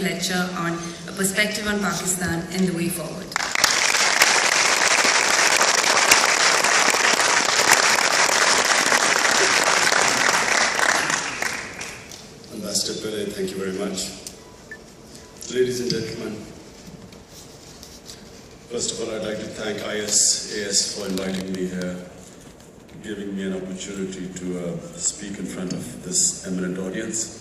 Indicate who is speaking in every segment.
Speaker 1: lecture on a perspective on Pakistan and the way forward.
Speaker 2: Ambassador Pillai, thank you very much. Ladies and gentlemen, first of all, I'd like to thank ISAS for inviting me here, giving me an opportunity to speak in front of this eminent audience.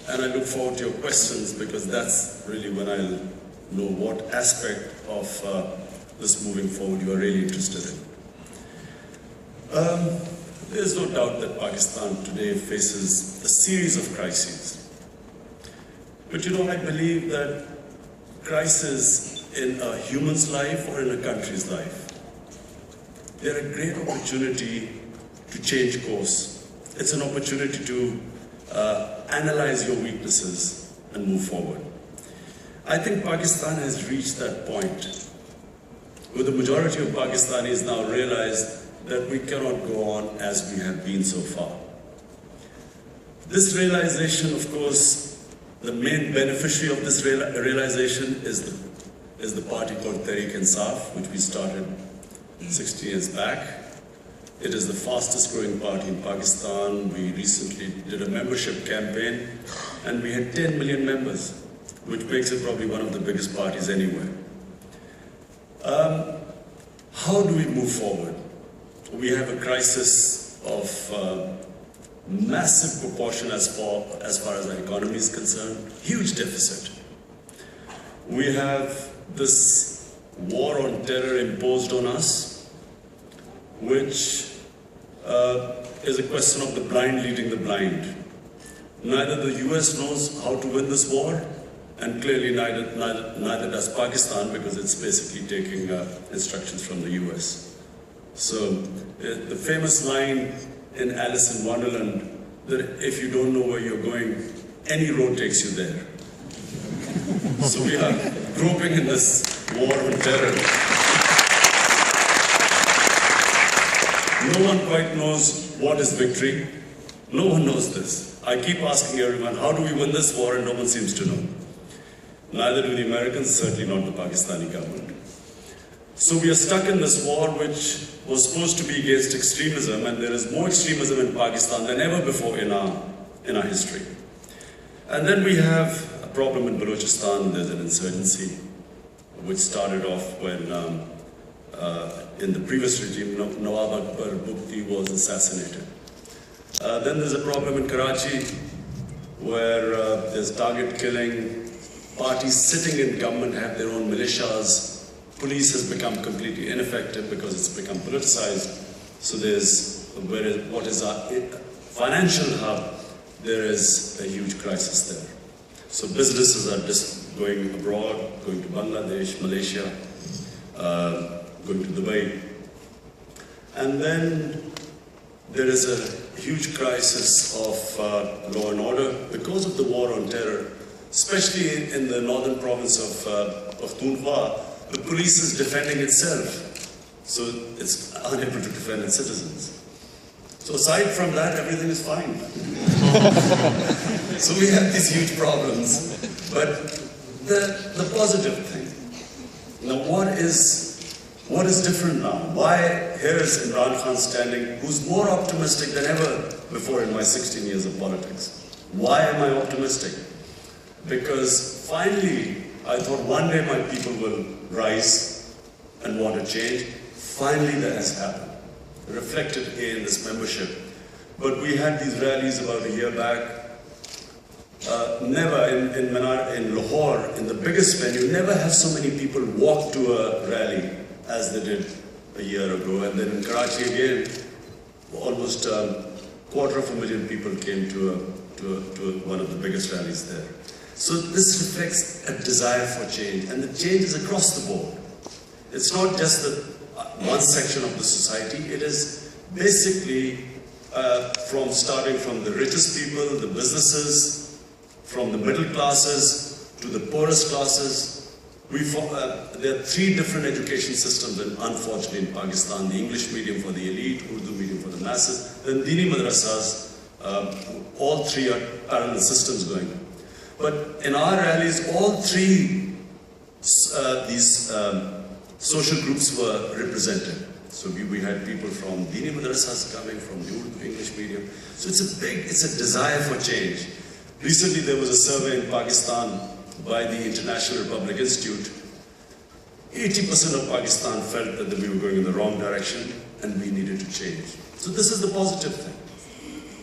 Speaker 2: And I look forward to your questions, because that's really when I'll know what aspect of this moving forward you are really interested in. There's no doubt that Pakistan today faces a series of crises. But you know, I believe that crises in a human's life or in a country's life, they're a great opportunity to change course. It's an opportunity to analyze your weaknesses and move forward. I think Pakistan has reached that point where the majority of Pakistanis now realize that we cannot go on as we have been so far. This realization, of course, the main beneficiary of this realization is the party called Tehreek-e-Insaf, which we started 60 years back. It is the fastest growing party in Pakistan. We recently did a membership campaign and we had 10 million members, which makes it probably one of the biggest parties anywhere. How do we move forward? We have a crisis of massive proportion as far as our economy is concerned, huge deficit. We have this war on terror imposed on us, which is a question of the blind leading the blind. Neither the US knows how to win this war, and clearly neither does Pakistan, because it's basically taking instructions from the US. So the famous line in Alice in Wonderland, that if you don't know where you're going, any road takes you there. So we are groping in this war on terror. No one quite knows what is victory. No one knows this. I keep asking everyone, how do we win this war? And no one seems to know. Neither do the Americans, certainly not the Pakistani government. So we are stuck in this war, which was supposed to be against extremism, and there is more extremism in Pakistan than ever before in our history. And then we have a problem in Balochistan. There's an insurgency, which started off when in the previous regime, Nawab Akbar Bugti was assassinated. Then there's a problem in Karachi, where there's target killing. Parties sitting in government have their own militias. Police has become completely ineffective because it's become politicized. So what is our financial hub, there is a huge crisis there. So businesses are just going abroad, going to Bangladesh, Malaysia, going to Dubai. And then there is a huge crisis of law and order because of the war on terror, especially in the northern province of Tunkhwa. The police is defending itself, so it's unable to defend its citizens. So aside from that, everything is fine. So we have these huge problems. But the positive thing, now what is different now? Why here is Imran Khan standing, who's more optimistic than ever before in my 16 years of politics? Why am I optimistic? Because finally, I thought one day my people will rise and want to change. Finally, that has happened. Reflected here in this membership. But we had these rallies about a year back. Never in Lahore, in the biggest venue, never have so many people walk to a rally as they did a year ago. And then in Karachi again, almost 250,000 people came to one of the biggest rallies there. So this reflects a desire for change, and the change is across the board. It's not just the one section of the society, it is basically starting from the richest people, the businesses, from the middle classes to the poorest classes. There are three different education systems, unfortunately, in Pakistan: the English medium for the elite, Urdu medium for the masses, then Dini madrasas. All three are parallel systems going on. But in our rallies, all three these social groups were represented. So we had people from Dini Madrasas coming, from the Urdu English medium. So it's a desire for change. Recently there was a survey in Pakistan by the International Republic Institute. 80% of Pakistan felt that we were going in the wrong direction and we needed to change. So this is the positive thing.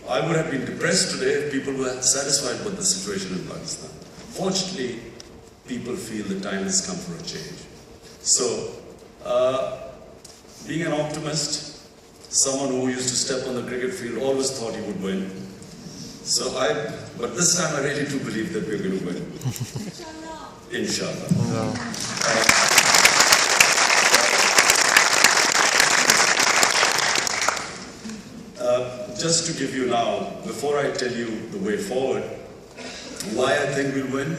Speaker 2: I would have been depressed today if people were satisfied with the situation in Pakistan. Fortunately, people feel the time has come for a change. So, being an optimist, someone who used to step on the cricket field always thought he would win. But this time I really do believe that we're going to win. Inshallah. Just to give you now, before I tell you the way forward, why I think we'll win,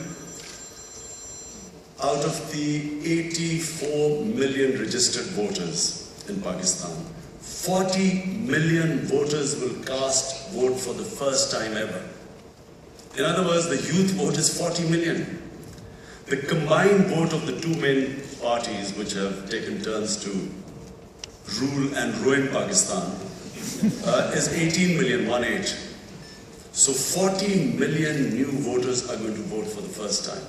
Speaker 2: out of the 84 million registered voters in Pakistan, 40 million voters will cast vote for the first time ever. In other words, the youth vote is 40 million. The combined vote of the two main parties which have taken turns to rule and ruin Pakistan is 18 million, 1/8. So 40 million new voters are going to vote for the first time.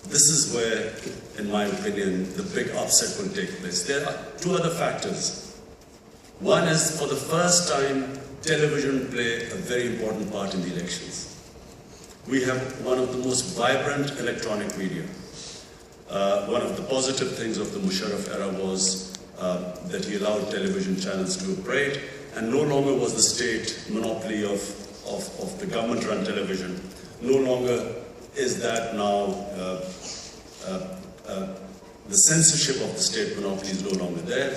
Speaker 2: This is where, in my opinion, the big upset will take place. There are two other factors. One is, for the first time, television play a very important part in the elections. We have one of the most vibrant electronic media. One of the positive things of the Musharraf era was that he allowed television channels to operate, and no longer was the state monopoly of the government-run television. No longer is that now, the censorship of the state monopoly is no longer there.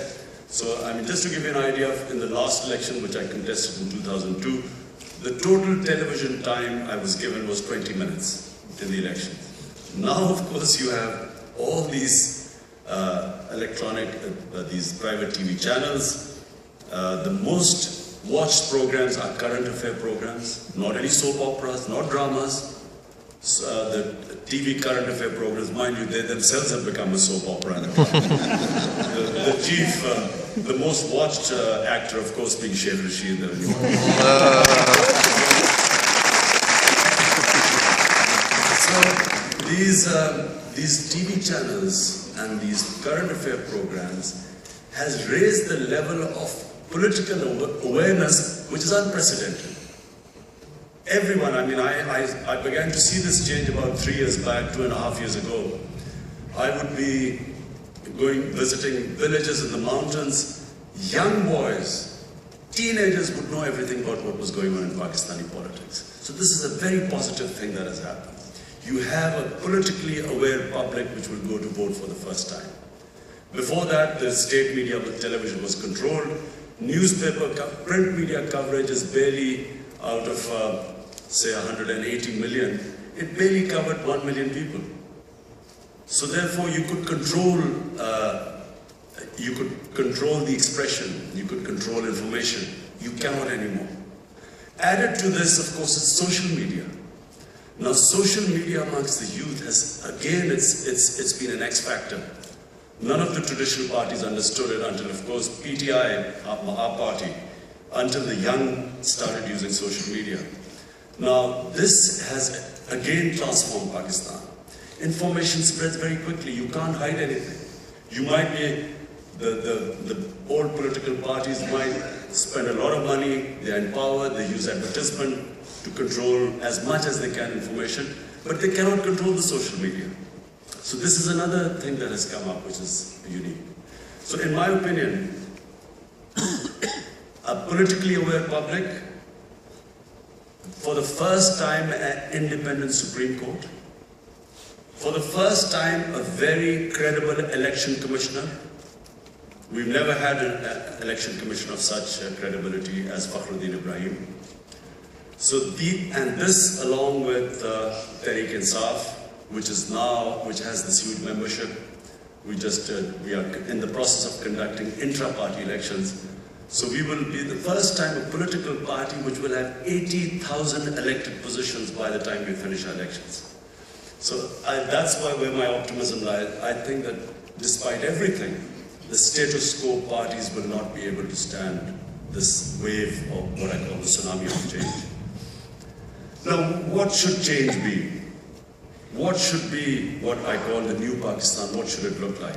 Speaker 2: So, I mean, just to give you an idea, in the last election, which I contested in 2002, the total television time I was given was 20 minutes in the election. Now, of course, you have all these electronic, these private TV channels. The most watched programs are current affair programs, not any soap operas, not dramas. The TV current affair programs, mind you, they themselves have become a soap opera. The chief, the most watched actor, of course, being Sheikh Rashid. So these TV channels and these current affair programs has raised the level of political awareness, which is unprecedented. Everyone, I mean, I began to see this change about 3 years back, 2.5 years ago. I would be visiting villages in the mountains. Young boys, teenagers would know everything about what was going on in Pakistani politics. So this is a very positive thing that has happened. You have a politically aware public which will go to vote for the first time. Before that, the state media with television was controlled. Newspaper, print media coverage is barely out of, say, 180 million. It barely covered 1 million people. So therefore, you could control the expression, you could control information. You cannot anymore. Added to this, of course, is social media. Now, social media amongst the youth has, again, it's been an X factor. None of the traditional parties understood it until, of course, PTI, our party, until the young started using social media. Now, this has again transformed Pakistan. Information spreads very quickly. You can't hide anything. You might be, the old political parties might spend a lot of money, they're in power, they use advertisement to control as much as they can information, but they cannot control the social media. So this is another thing that has come up, which is unique. So in my opinion, a politically aware public, for the first time an independent Supreme Court, for the first time a very credible election commissioner. We've never had an election commissioner of such credibility as Fakhruddin Ibrahim. So this along with Tehreek-e-Insaf, which has this huge membership. We are in the process of conducting intra-party elections. So we will be the first time a political party which will have 80,000 elected positions by the time we finish our elections. So that's where my optimism lies. I think that despite everything, the status quo parties will not be able to stand this wave of what I call the tsunami of change. Now, what should change be? What should be what I call the new Pakistan? What should it look like?